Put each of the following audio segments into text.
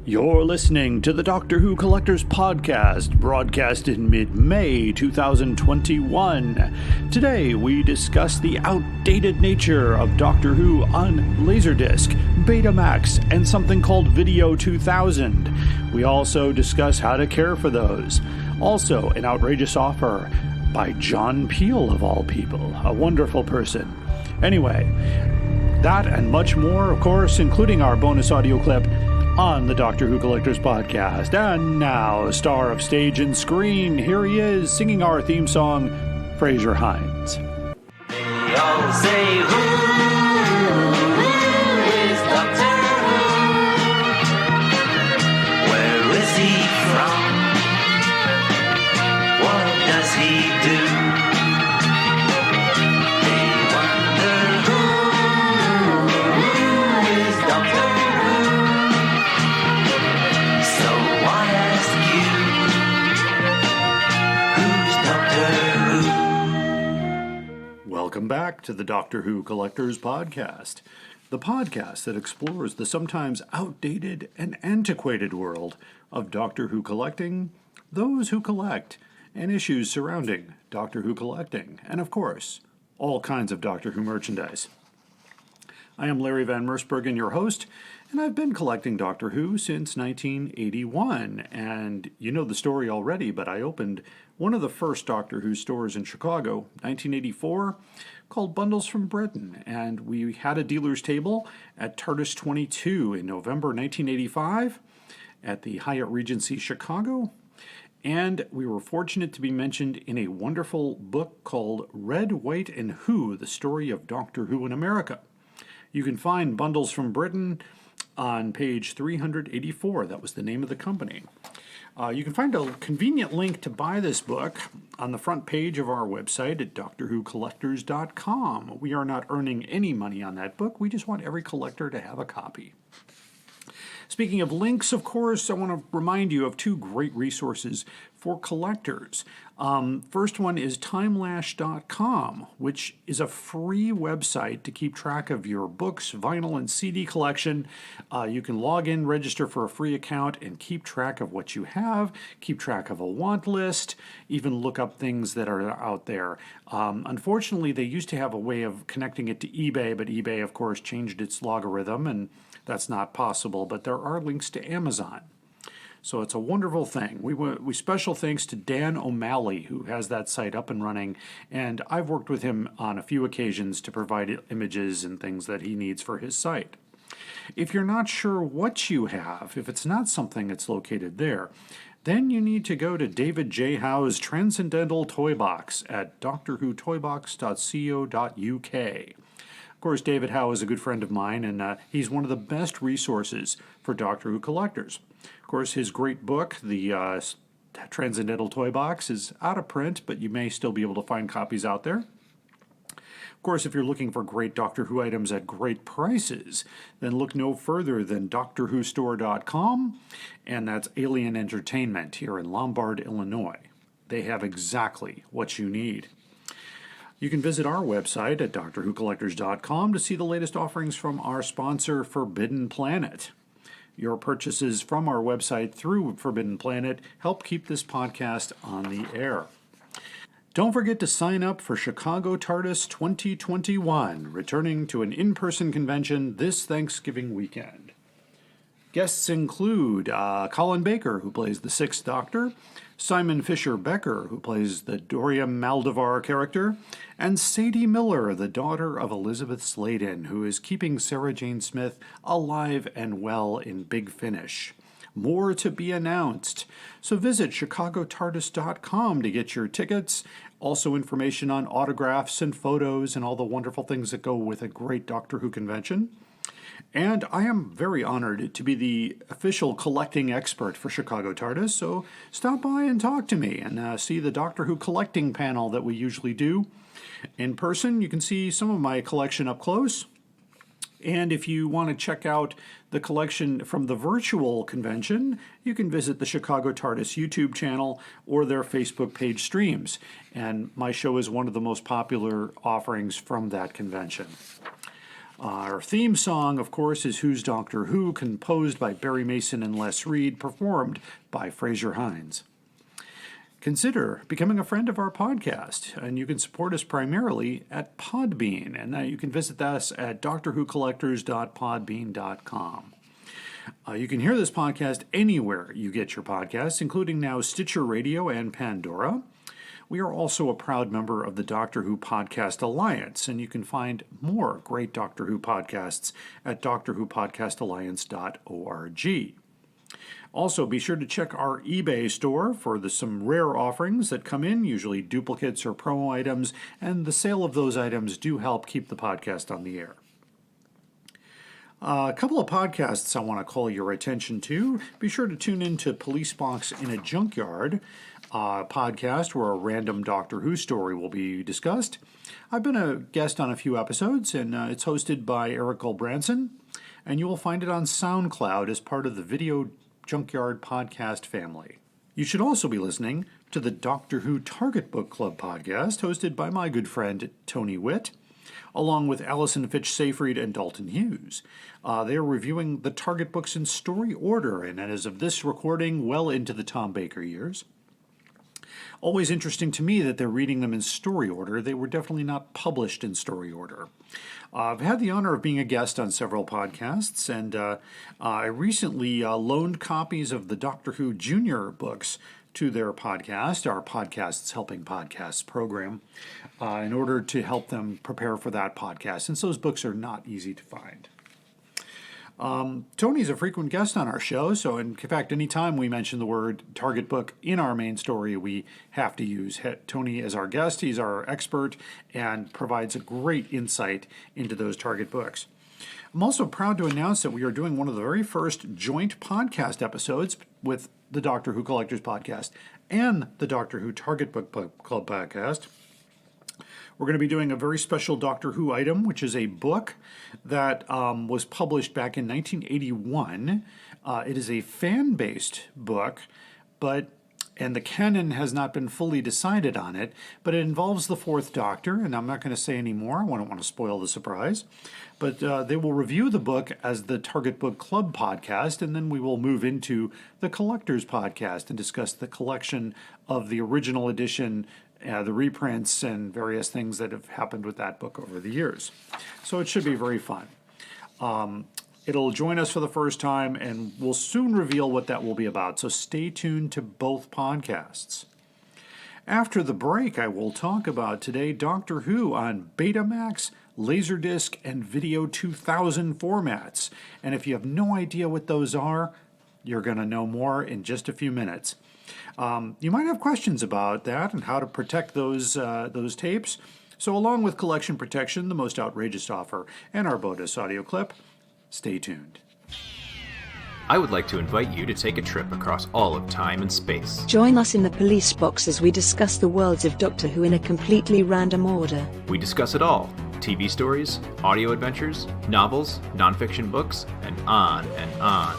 You're listening to the Doctor Who Collectors Podcast, broadcast in mid-May 2021. Today, we discuss the outdated nature of Doctor Who on Laserdisc, Betamax, and something called video2000. We also discuss how to care for those. Also, an outrageous offer by John Peel, of all people, a wonderful person. Anyway, that and much more, of course, including our bonus audio clip on the Doctor Who Collectors Podcast. And now, star of stage and screen, here he is, singing our theme song, Fraser Hines. They all say, who is Doctor Who? Where is he from? What does he do? They wonder who is Doctor Who? So I ask you, who's Doctor Who? Welcome back to the Doctor Who Collectors Podcast, the podcast that explores the sometimes outdated and antiquated world of Doctor Who collecting, those who collect, and issues surrounding Doctor Who collecting, and of course, all kinds of Doctor Who merchandise. I am Larry Van Mersbergen, your host, and I've been collecting Doctor Who since 1981, and you know the story already, but I opened one of the first Doctor Who stores in Chicago, 1984, called Bundles from Britain, and we had a dealer's table at TARDIS 22 in November 1985 at the Hyatt Regency Chicago, and we were fortunate to be mentioned in a wonderful book called Red, White, and Who, The Story of Doctor Who in America. You can find Bundles from Britain on page 384. That was the name of the company. You can find a convenient link to buy this book on the front page of our website at drwhocollectors.com. We are not earning any money on that book. We just want every collector to have a copy. Speaking of links, of course, I want to remind you of two great resources for collectors. First one is timelash.com, which is a free website to keep track of your books, vinyl, and CD collection. You can log in, register for a free account, and keep track of what you have, keep track of a want list, even look up things that are out there. Unfortunately, they used to have a way of connecting it to eBay, but eBay, of course, changed its logarithm, and that's not possible. But there are links to Amazon. So it's a wonderful thing. We special thanks to Dan O'Malley, who has that site up and running, and I've worked with him on a few occasions to provide images and things that he needs for his site. If you're not sure what you have, if it's not something that's located there, then you need to go to David J. Howe's Transcendental Toy Box at drwhotoybox.co.uk. Of course, David Howe is a good friend of mine, and he's one of the best resources for Doctor Who collectors. Of course, his great book, the Transcendental Toy Box, is out of print, but you may still be able to find copies out there. Of course, if you're looking for great Doctor Who items at great prices, then look no further than DoctorWhoStore.com, and that's Alien Entertainment here in Lombard, Illinois. They have exactly what you need. You can visit our website at drwhocollectors.com to see the latest offerings from our sponsor, Forbidden Planet. Your purchases from our website through Forbidden Planet help keep this podcast on the air. Don't forget to sign up for Chicago TARDIS 2021, returning to an in-person convention this Thanksgiving weekend. Guests include Colin Baker, who plays the Sixth Doctor, Simon Fisher Becker, who plays the Dorian Maldivar character, and Sadie Miller, the daughter of Elizabeth Sladen, who is keeping Sarah Jane Smith alive and well in Big Finish. More to be announced. So visit chicagotardis.com to get your tickets, also information on autographs and photos and all the wonderful things that go with a great Doctor Who convention. And I am very honored to be the official collecting expert for Chicago TARDIS, so stop by and talk to me and see the Doctor Who collecting panel that we usually do. In person, you can see some of my collection up close. And if you want to check out the collection from the virtual convention, you can visit the Chicago TARDIS YouTube channel or their Facebook page streams. And my show is one of the most popular offerings from that convention. Our theme song, of course, is Who's Doctor Who, composed by Barry Mason and Les Reed, performed by Fraser Hines. Consider becoming a friend of our podcast, and you can support us primarily at Podbean, and you can visit us at doctorwhocollectors.podbean.com. You can hear this podcast anywhere you get your podcasts, including now Stitcher Radio and Pandora. We are also a proud member of the Doctor Who Podcast Alliance, and you can find more great Doctor Who podcasts at drwhopodcastalliance.org. Also, be sure to check our eBay store for some rare offerings that come in, usually duplicates or promo items, and the sale of those items do help keep the podcast on the air. A couple of podcasts I want to call your attention to. Be sure to tune in to Police Box in a Junkyard, podcast where a random Doctor Who story will be discussed. I've been a guest on a few episodes, and it's hosted by Eric Branson, and you will find it on SoundCloud as part of the Video Junkyard podcast family. You should also be listening to the Doctor Who Target Book Club podcast, hosted by my good friend Tony Witt, along with Alison Fitch-Seyfried and Dalton Hughes. They are reviewing the Target books in story order, and as of this recording, well into the Tom Baker years. Always interesting to me that they're reading them in story order. They were definitely not published in story order. I've had the honor of being a guest on several podcasts, and I recently loaned copies of the Doctor Who Junior books to their podcast, our Podcasts Helping Podcasts program, in order to help them prepare for that podcast, since those books are not easy to find. Tony's a frequent guest on our show, so in fact, anytime we mention the word Target book in our main story, we have to use Tony as our guest. He's our expert and provides a great insight into those Target books. I'm also proud to announce that we are doing one of the very first joint podcast episodes with the Doctor Who Collectors podcast and the Doctor Who Target Book Club podcast. We're going to be doing a very special Doctor Who item, which is a book that was published back in 1981. It is a fan-based book, and the canon has not been fully decided on it, but it involves the Fourth Doctor, and I'm not going to say any more. I don't want to spoil the surprise. But they will review the book as the Target Book Club podcast, and then we will move into the Collectors podcast and discuss the collection of the original edition, the reprints, and various things that have happened with that book over the years. So it should be very fun. It'll join us for the first time, and we'll soon reveal what that will be about, so stay tuned to both podcasts. After the break, I will talk about today Doctor Who on Betamax, Laserdisc, and video2000 formats. And if you have no idea what those are, you're going to know more in just a few minutes. You might have questions about that and how to protect those tapes. So along with collection protection, the most outrageous offer, and our bonus audio clip, stay tuned. I would like to invite you to take a trip across all of time and space. Join us in the police box as we discuss the worlds of Doctor Who in a completely random order. We discuss it all. TV stories, audio adventures, novels, nonfiction books, and on and on.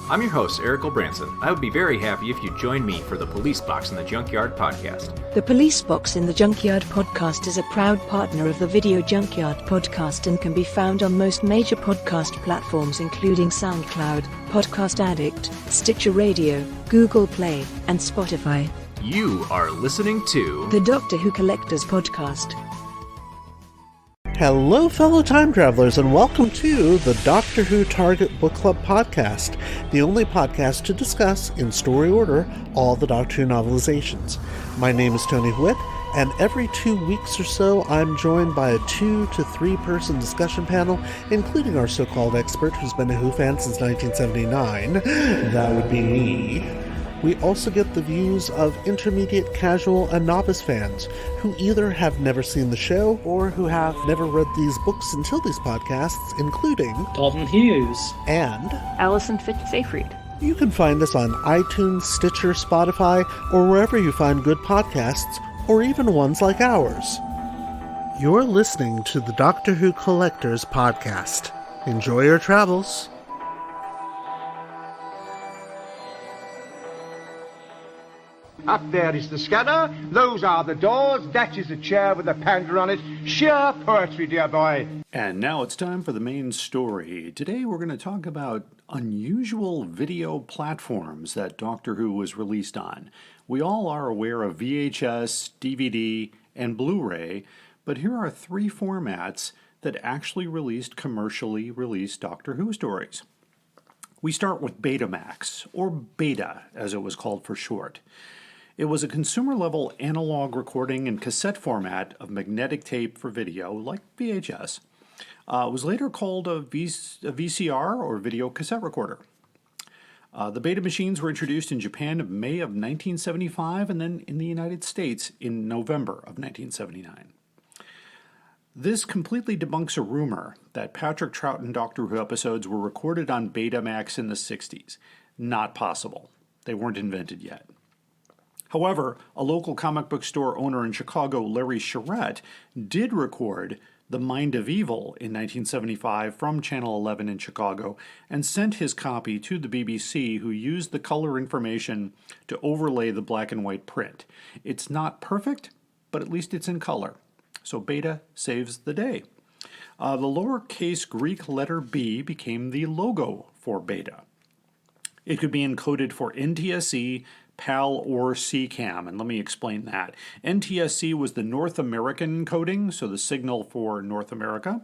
I'm your host, Eric Branson. I would be very happy if you join me for the Police Box in the Junkyard podcast. The Police Box in the Junkyard podcast is a proud partner of the Video Junkyard podcast and can be found on most major podcast platforms including SoundCloud, Podcast Addict, Stitcher Radio, Google Play, and Spotify. You are listening to The Doctor Who Collectors Podcast. Hello, fellow time travelers, and welcome to the Doctor Who Target Book Club podcast, the only podcast to discuss, in story order, all the Doctor Who novelizations. My name is Tony Witt, and every 2 weeks or so, I'm joined by a 2 to 3 person discussion panel, including our so-called expert who's been a Who fan since 1979. That would be me. We also get the views of intermediate, casual, and novice fans who either have never seen the show or who have never read these books until these podcasts, including Dalton Hughes and Alison Fitch-Seyfried. You can find us on iTunes, Stitcher, Spotify, or wherever you find good podcasts, or even ones like ours. You're listening to the Doctor Who Collectors podcast. Enjoy your travels. Up there is the scanner, those are the doors, that is a chair with a panda on it. Sheer poetry, dear boy. And now it's time for the main story. Today we're going to talk about unusual video platforms that Doctor Who was released on. We all are aware of VHS, DVD, and Blu-ray, but here are three formats that actually commercially released Doctor Who stories. We start with Betamax, or Beta as it was called for short. It was a consumer-level analog recording and cassette format of magnetic tape for video, like VHS. It was later called a VCR, or video cassette recorder. The Beta machines were introduced in Japan in May of 1975 and then in the United States in November of 1979. This completely debunks a rumor that Patrick Troughton Doctor Who episodes were recorded on Betamax in the 60s. Not possible. They weren't invented yet. However, a local comic book store owner in Chicago, Larry Charette, did record The Mind of Evil in 1975 from Channel 11 in Chicago and sent his copy to the BBC, who used the color information to overlay the black and white print. It's not perfect, but at least it's in color. So Beta saves the day. The lowercase Greek letter B became the logo for Beta. It could be encoded for NTSC, PAL, or CCAM, and let me explain that. NTSC was the North American encoding, so the signal for North America.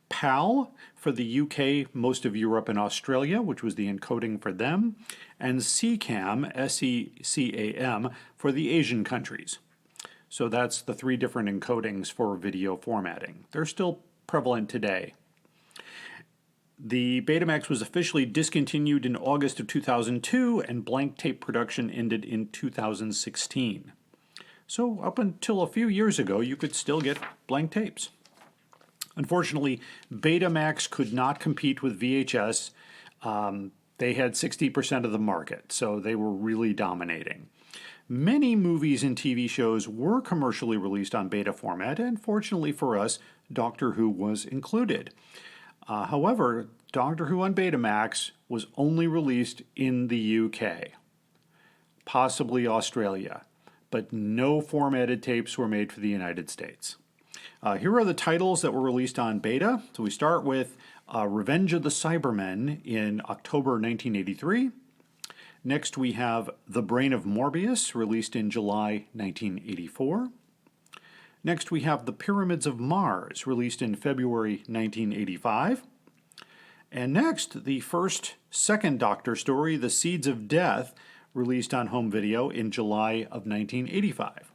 PAL for the UK, most of Europe, and Australia, which was the encoding for them. And CCAM, S-E-C-A-M, for the Asian countries. So that's the three different encodings for video formatting. They're still prevalent today. The Betamax was officially discontinued in August of 2002, and blank tape production ended in 2016. So up until a few years ago, you could still get blank tapes. Unfortunately, Betamax could not compete with VHS. They had 60% of the market, so they were really dominating. Many movies and TV shows were commercially released on Beta format, and fortunately for us, Doctor Who was included. However, Doctor Who on Betamax was only released in the UK, possibly Australia, but no formatted tapes were made for the United States. Here are the titles that were released on Beta. So we start with Revenge of the Cybermen in October 1983. Next we have The Brain of Morbius, released in July 1984. Next we have The Pyramids of Mars, released in February 1985. And next, the second Doctor story, The Seeds of Death, released on home video in July of 1985.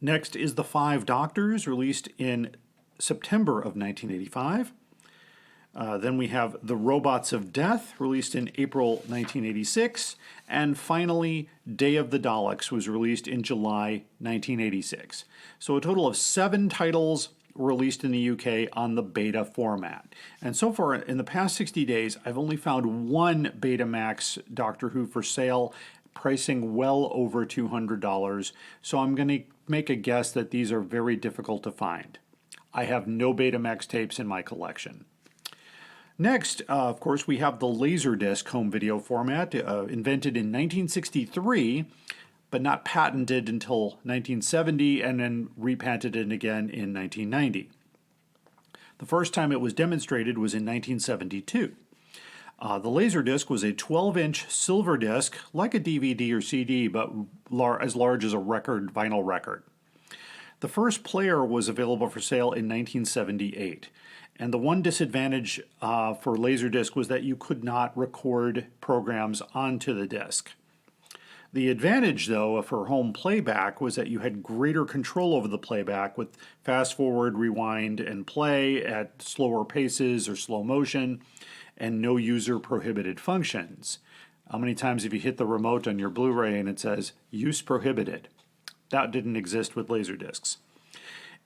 Next is The Five Doctors, released in September of 1985. Then we have The Robots of Death, released in April 1986. And finally, Day of the Daleks was released in July 1986. So a total of 7 titles were released in the UK on the Beta format. And so far, in the past 60 days, I've only found one Betamax Doctor Who for sale, pricing well over $200. So I'm going to make a guess that these are very difficult to find. I have no Betamax tapes in my collection. Next, of course, we have the Laserdisc home video format, invented in 1963, but not patented until 1970, and then repatented again in 1990. The first time it was demonstrated was in 1972. The Laserdisc was a 12-inch silver disc, like a DVD or CD, but as large as a vinyl record. The first player was available for sale in 1978. And the one disadvantage for Laserdisc was that you could not record programs onto the disc. The advantage, though, for home playback was that you had greater control over the playback with fast forward, rewind, and play at slower paces or slow motion, and no user-prohibited functions. How many times have you hit the remote on your Blu-ray and it says, use prohibited? That didn't exist with Laserdiscs.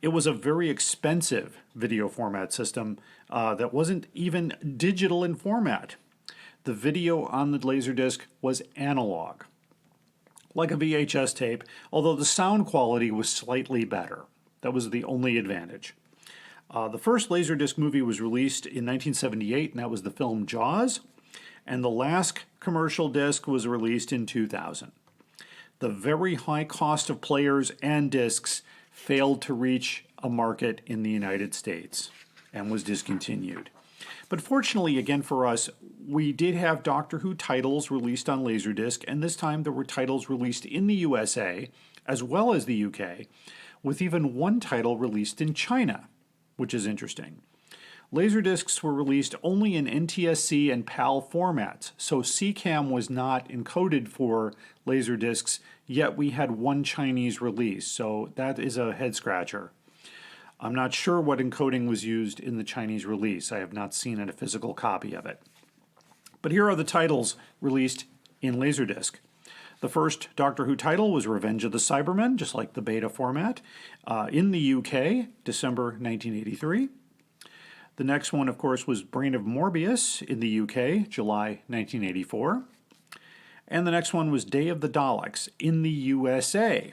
It was a very expensive video format system that wasn't even digital in format. The video on the Laserdisc was analog, like a VHS tape, although the sound quality was slightly better. That was the only advantage. The first Laserdisc movie was released in 1978, and that was the film Jaws, and the last commercial disc was released in 2000. The very high cost of players and discs failed to reach a market in the United States and was discontinued. But fortunately, again for us, we did have Doctor Who titles released on Laserdisc, and this time there were titles released in the USA as well as the UK, with even one title released in China, which is interesting. Laserdiscs were released only in NTSC and PAL formats, so CCAM was not encoded for Laserdiscs, yet we had one Chinese release, so that is a head-scratcher. I'm not sure what encoding was used in the Chinese release. I have not seen a physical copy of it. But here are the titles released in Laserdisc. The first Doctor Who title was Revenge of the Cybermen, just like the beta format, in the UK, December 1983. The next one, of course, was Brain of Morbius in the UK, July 1984. And the next one was Day of the Daleks in the USA,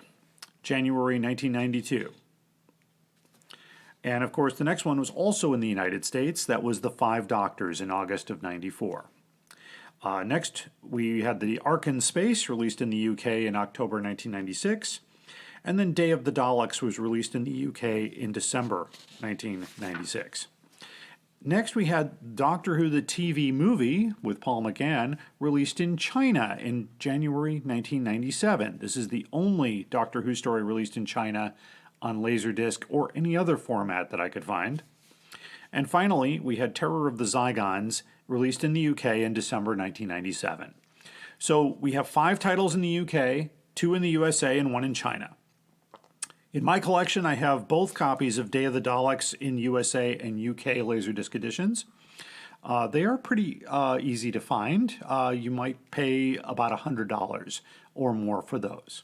January 1992. And of course, the next one was also in the United States. That was The Five Doctors in August of 94. Next, we had the Ark in Space, released in the UK in October 1996. And then Day of the Daleks was released in the UK in December 1996. Next, we had Doctor Who the TV movie with Paul McGann, released in China in January 1997. This is the only Doctor Who story released in China on Laserdisc or any other format that I could find. And finally, we had Terror of the Zygons, released in the UK in December 1997. So we have 5 titles in the UK, 2 in the USA, and 1 in China. In my collection, I have both copies of Day of the Daleks in USA and UK Laserdisc editions. They are pretty easy to find. You might pay about $100 or more for those.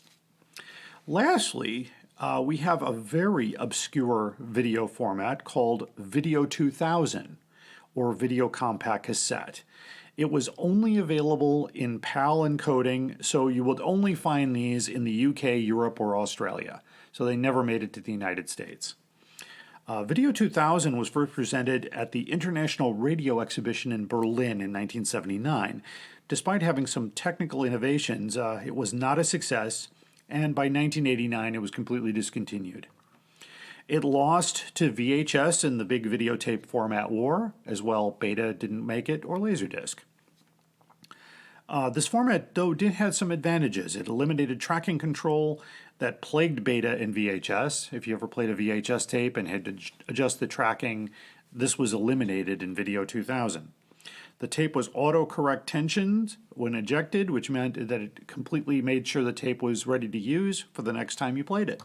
Lastly, we have a very obscure video format called video2000, or video compact cassette. It was only available in PAL encoding, so you would only find these in the UK, Europe, or Australia. So they never made it to the United States. Video 2000 was first presented at the International Radio Exhibition in Berlin in 1979. Despite having some technical innovations, it was not a success, and by 1989 it was completely discontinued. It lost to VHS in the big videotape format war. As well, Beta didn't make it, or Laserdisc. This format, though, did have some advantages. It eliminated tracking control that plagued Beta and VHS. If you ever played a VHS tape and had to adjust the tracking, this was eliminated in Video 2000. The tape was auto-correct tensions when ejected, which meant that it completely made sure the tape was ready to use for the next time you played it.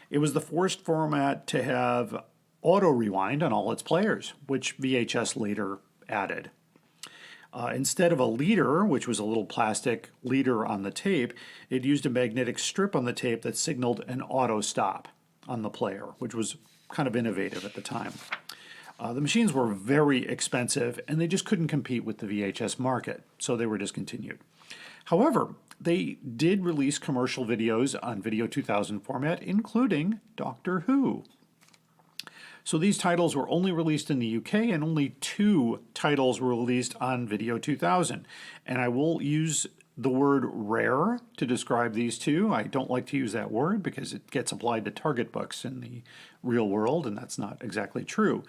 It was the first format to have auto-rewind on all its players, which VHS later added. Instead of a leader, which was a little plastic leader on the tape, it used a magnetic strip on the tape that signaled an auto stop on the player, which was kind of innovative at the time. The machines were very expensive, and they just couldn't compete with the VHS market, so they were discontinued. However, they did release commercial videos on Video 2000 format, including Doctor Who. So these titles were only released in the UK, and only 2 titles were released on Video 2000. And I will use the word rare to describe these 2. I don't like to use that word because it gets applied to target books in the real world, and that's not exactly true.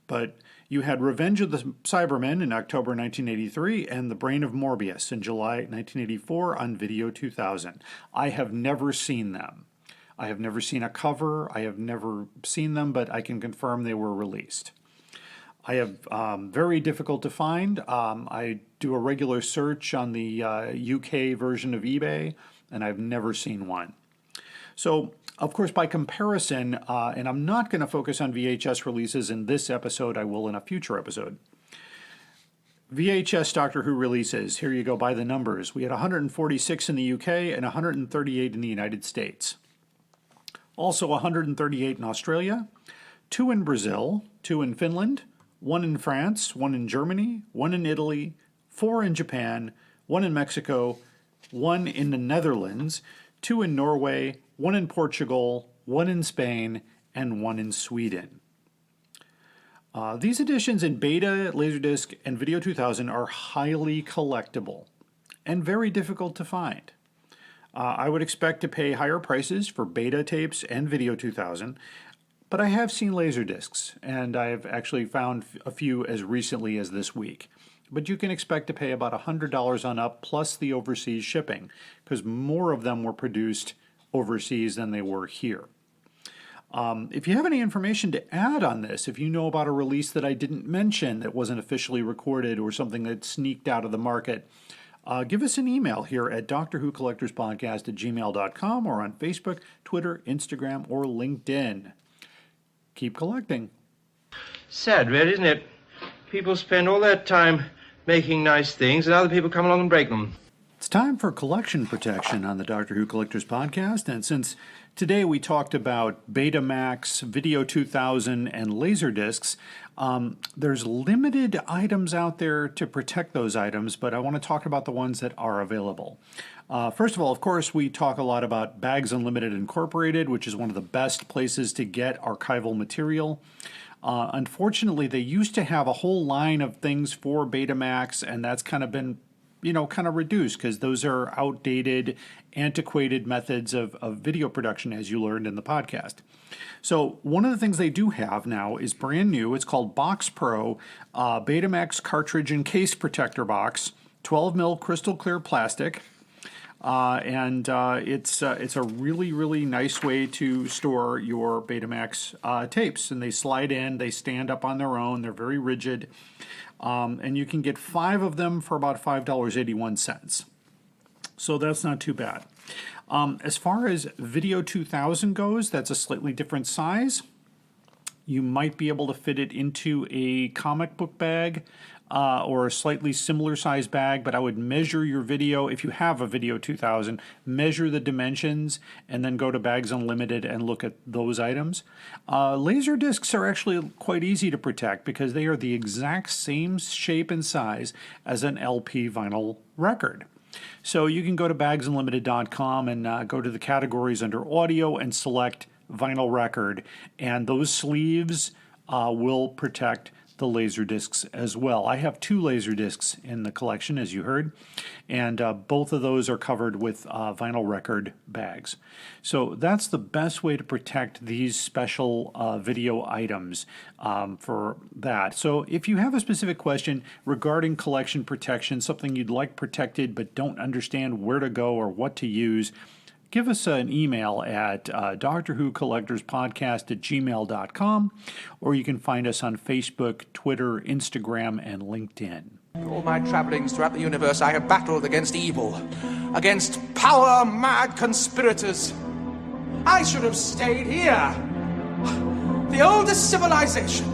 But you had Revenge of the Cybermen in October 1983 and The Brain of Morbius in July 1984 on Video 2000. I have never seen them. I have never seen a cover. I have never seen them, but I can confirm they were released. I have very difficult to find. I do a regular search on the UK version of eBay, and I've never seen one. So, of course, by comparison, and I'm not going to focus on VHS releases in this episode, I will in a future episode. VHS Doctor Who releases, here you go by the numbers. We had 146 in the UK and 138 in the United States. Also 138 in Australia, 2 in Brazil, 2 in Finland, 1 in France, 1 in Germany, 1 in Italy, 4 in Japan, 1 in Mexico, 1 in the Netherlands, 2 in Norway, 1 in Portugal, 1 in Spain, and 1 in Sweden. These editions in Beta, Laserdisc, and Video 2000 are highly collectible and very difficult to find. I would expect to pay higher prices for beta tapes and Video 2000, but I have seen Laserdiscs, and I've actually found a few as recently as this week. But you can expect to pay about $100 on up plus the overseas shipping, because more of them were produced overseas than they were here. If you have any information to add on this, if you know about a release that I didn't mention that wasn't officially recorded or something that sneaked out of the market, give us an email here at drwhocollectorspodcast@gmail.com or on Facebook, Twitter, Instagram, or LinkedIn. Keep collecting. Sad, really, isn't it? People spend all their time making nice things, and other people come along and break them. It's time for collection protection on the Doctor Who Collectors Podcast, and since today we talked about Betamax, Video 2000, and Laserdiscs, there's limited items out there to protect those items, but I want to talk about the ones that are available. First of all, of course, we talk a lot about Bags Unlimited Incorporated, which is one of the best places to get archival material. Unfortunately, they used to have a whole line of things for Betamax, and that's kind of been kind of reduced because those are outdated, antiquated methods of video production, as you learned in the podcast. So one of the things they do have now is brand new. It's called Box Pro Betamax Cartridge and Case Protector Box, 12 mil crystal clear plastic. It's a really, really nice way to store your Betamax tapes. And they slide in, they stand up on their own, they're very rigid. And you can get 5 of them for about $5.81. So that's not too bad. As far as Video 2000 goes, that's a slightly different size. You might be able to fit it into a comic book bag or a slightly similar size bag, but I would measure your video. If you have a Video 2000, measure the dimensions and then go to Bags Unlimited and look at those items. Laser discs are actually quite easy to protect because they are the exact same shape and size as an LP vinyl record. So you can go to bagsunlimited.com and go to the categories under audio and select vinyl record, and those sleeves will protect the laser discs as well. I have 2 laser discs in the collection, as you heard, and both of those are covered with vinyl record bags. So that's the best way to protect these special video items for that. So if you have a specific question regarding collection protection, something you'd like protected but don't understand where to go or what to use, give us an email at drwhocollectorspodcast@gmail.com, or you can find us on Facebook, Twitter, Instagram, and LinkedIn. All my travellings throughout the universe, I have battled against evil, against power-mad conspirators. I should have stayed here. The oldest civilization.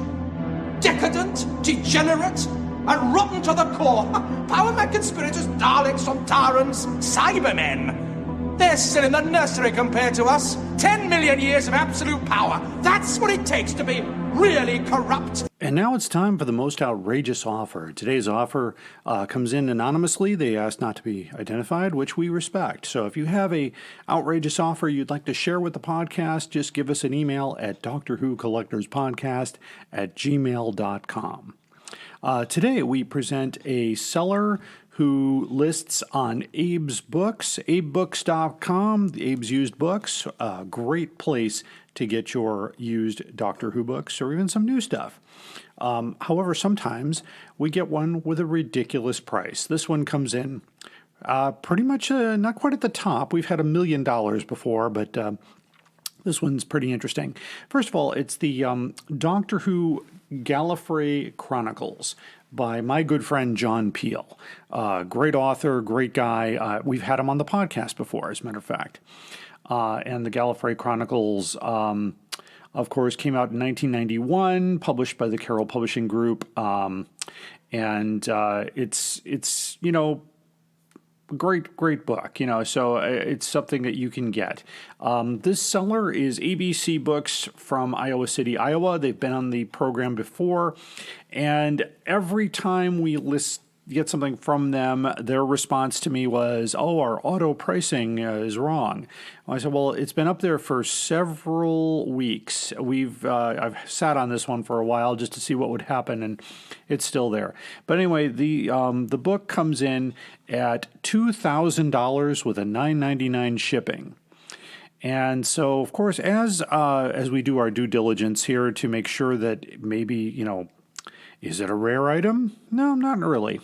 Decadent, degenerate, and rotten to the core. Power-mad conspirators, Daleks, Sontarans, Cybermen. They're still in the nursery compared to us. 10 million years of absolute power. That's what it takes to be really corrupt. And now it's time for the most outrageous offer. Today's offer comes in anonymously. They asked not to be identified, which we respect. So if you have a outrageous offer you'd like to share with the podcast, just give us an email at drwhocollectorspodcast@gmail.com. Today we present a seller who lists on Abe's Books, abebooks.com, Abe's Used Books, a great place to get your used Doctor Who books or even some new stuff. However, sometimes we get one with a ridiculous price. This one comes in pretty much not quite at the top. We've had $1 million before, but this one's pretty interesting. First of all, it's the Doctor Who Gallifrey Chronicles by my good friend John Peel. Great author, great guy. We've had him on the podcast before, as a matter of fact. And the Gallifrey Chronicles, of course, came out in 1991, published by the Carroll Publishing Group. It's great book, so it's something that you can get. This seller is ABC Books from Iowa City, Iowa. They've been on the program before, and every time we list get something from them, their response to me was, "Oh, our auto pricing is wrong." I said, "Well, it's been up there for several weeks. I've sat on this one for a while just to see what would happen, and it's still there." But anyway, the book comes in at $2,000 with a $9.99 shipping. And so, of course, as we do our due diligence here to make sure that maybe, is it a rare item? No, not really.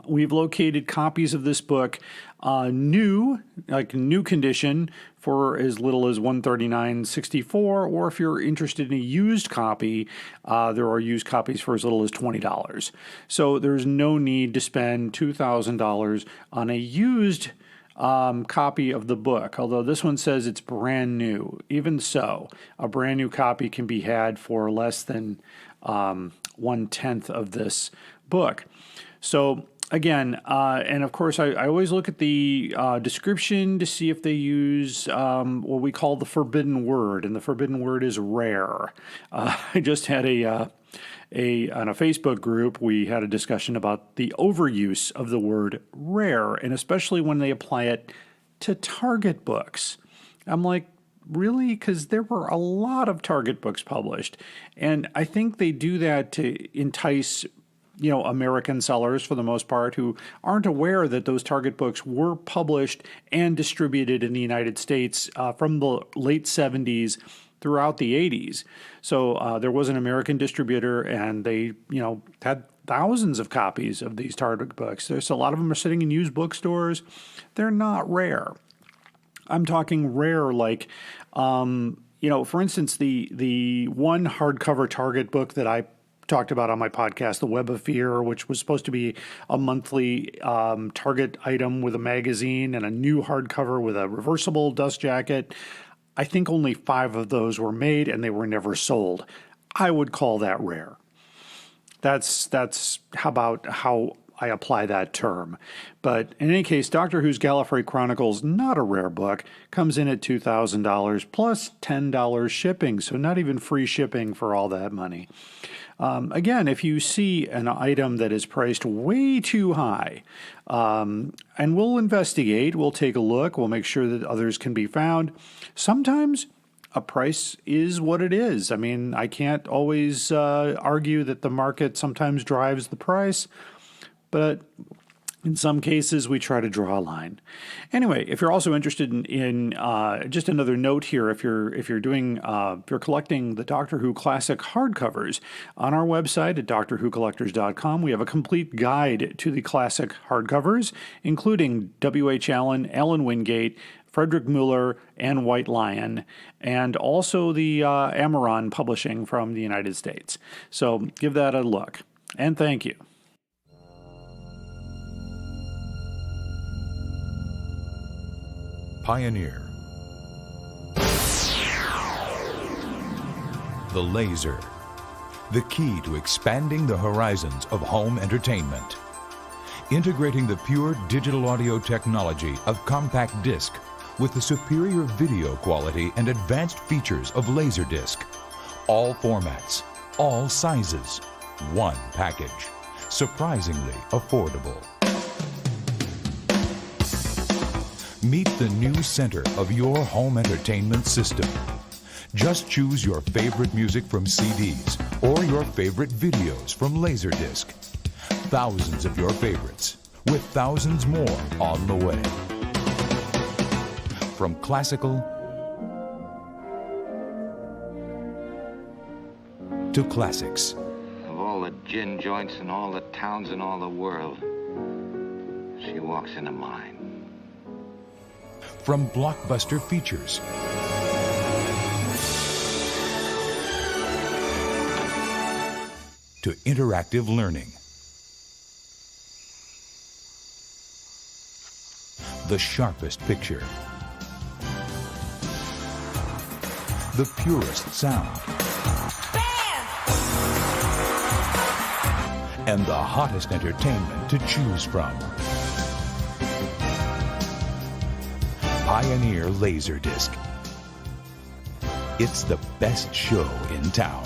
We've located copies of this book, new condition, for as little as $139.64, or if you're interested in a used copy, there are used copies for as little as $20. So there's no need to spend $2,000 on a used copy of the book, although this one says it's brand new. Even so, a brand new copy can be had for less than 1/10 of this book. So again, and of course, I always look at the description to see if they use what we call the forbidden word, and the forbidden word is rare. I just had on a Facebook group, we had a discussion about the overuse of the word rare, and especially when they apply it to Target books. I'm like, really? Because there were a lot of Target books published, and I think they do that to entice American sellers for the most part, who aren't aware that those Target books were published and distributed in the United States from the late 70s throughout the 80s. So there was an American distributor, and they, had thousands of copies of these Target books. There's a lot of them are sitting in used bookstores. They're not rare. I'm talking rare, like, for instance, the one hardcover Target book that I talked about on my podcast, The Web of Fear, which was supposed to be a monthly Target item with a magazine and a new hardcover with a reversible dust jacket. I think only 5 of those were made, and they were never sold. I would call that rare. That's how I apply that term. But in any case, Doctor Who's Gallifrey Chronicles, not a rare book, comes in at $2,000 plus $10 shipping, so not even free shipping for all that money. Again, if you see an item that is priced way too high, and we'll investigate, we'll take a look, we'll make sure that others can be found. Sometimes a price is what it is. I mean, I can't always argue that the market sometimes drives the price, but in some cases, we try to draw a line. Anyway, if you're also interested in just another note here, if you're collecting the Doctor Who classic hardcovers, on our website at DoctorWhoCollectors.com, we have a complete guide to the classic hardcovers, including W.H. Allen, Alan Wingate, Frederick Mueller, and White Lion, and also the Amaron Publishing from the United States. So give that a look, and thank you. Pioneer. The laser. The key to expanding the horizons of home entertainment. Integrating the pure digital audio technology of compact disc with the superior video quality and advanced features of Laserdisc. All formats, all sizes, one package. Surprisingly affordable. Meet the new center of your home entertainment system. Just choose your favorite music from CDs or your favorite videos from Laserdisc. Thousands of your favorites, with thousands more on the way. From classical to classics. Of all the gin joints in all the towns in all the world, she walks into mine. From blockbuster features to interactive learning. The sharpest picture. The purest sound. And the hottest entertainment to choose from. Pioneer Laserdisc. It's the best show in town.